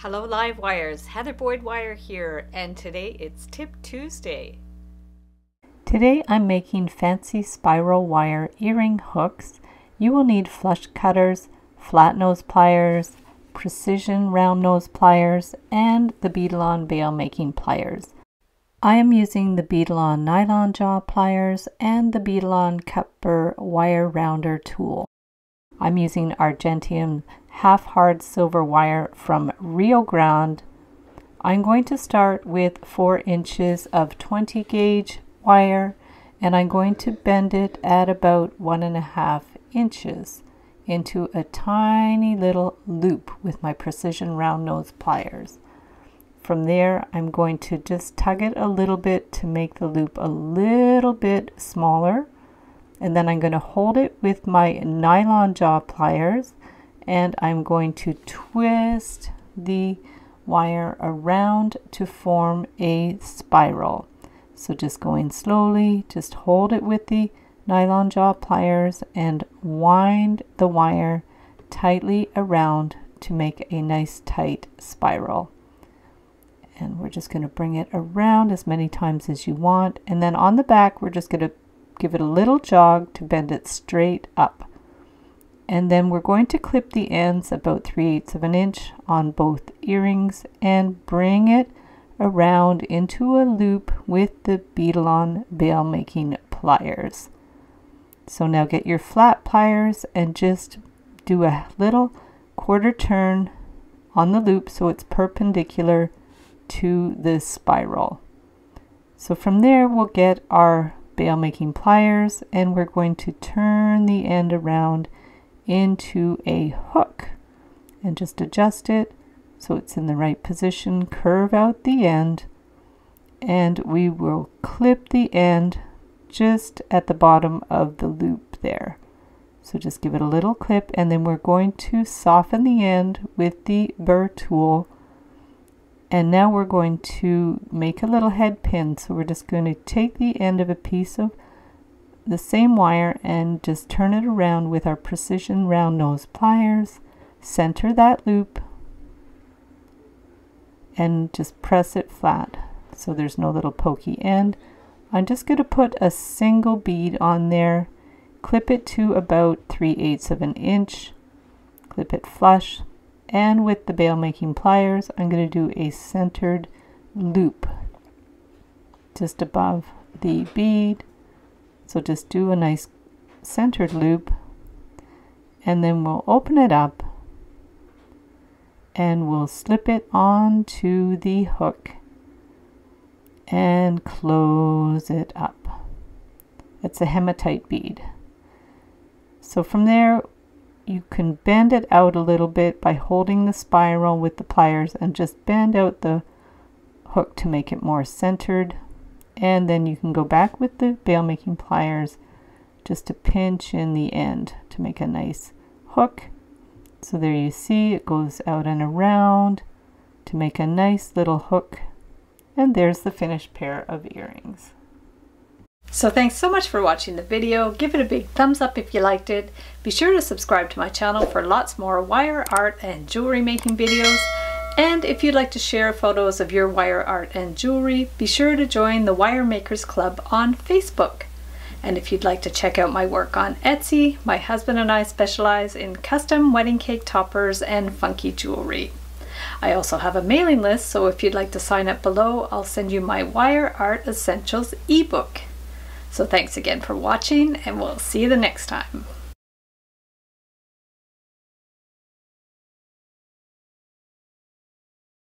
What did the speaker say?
Hello Live Wires, Heather Boyd Wire here, and today it's Tip Tuesday. Today I'm making fancy spiral wire earring hooks. You will need flush cutters, flat nose pliers, precision round nose pliers, and the Beadalon bail making pliers. I am using the Beadalon nylon jaw pliers and the Beadalon cut burr wire rounder tool. I'm using Argentium half hard silver wire from Rio Grande. I'm going to start with 4 inches of 20 gauge wire, and I'm going to bend it at about 1.5 inches into a tiny little loop with my precision round nose pliers. From there, I'm going to just tug it a little bit to make the loop a little bit smaller, and then I'm going to hold it with my nylon jaw pliers, and I'm going to twist the wire around to form a spiral. So just going slowly, just hold it with the nylon jaw pliers and wind the wire tightly around to make a nice tight spiral. And we're just going to bring it around as many times as you want, and then on the back we're just going to give it a little jog to bend it straight up. And then we're going to clip the ends about 3/8 of an inch on both earrings and bring it around into a loop with the Beadalon bail making pliers. So now get your flat pliers and just do a little quarter turn on the loop so it's perpendicular to the spiral. So from there we'll get our bail making pliers, and we're going to turn the end around into a hook and just adjust it so it's in the right position, curve out the end, and we will clip the end just at the bottom of the loop there. So just give it a little clip, and then we're going to soften the end with the burr tool. And now we're going to make a little head pin. So we're just going to take the end of a piece of the same wire and just turn it around with our precision round nose pliers, center that loop, and just press it flat so there's no little pokey end. I'm just going to put a single bead on there, clip it to about 3/8 of an inch, clip it flush, and with the bail making pliers I'm going to do a centered loop just above the bead. So just do a nice centered loop, and then we'll open it up and we'll slip it onto the hook and close it up. It's a hematite bead. So from there you can bend it out a little bit by holding the spiral with the pliers and just bend out the hook to make it more centered. And then you can go back with the bail making pliers just to pinch in the end to make a nice hook. So there you see it goes out and around to make a nice little hook. And there's the finished pair of earrings. So thanks so much for watching the video. Give it a big thumbs up if you liked it. Be sure to subscribe to my channel for lots more wire art and jewelry making videos. And if you'd like to share photos of your wire art and jewelry, be sure to join the Wire Makers Club on Facebook. And if you'd like to check out my work on Etsy, my husband and I specialize in custom wedding cake toppers and funky jewelry. I also have a mailing list, so if you'd like to sign up below, I'll send you my Wire Art Essentials ebook. So thanks again for watching, and we'll see you the next time.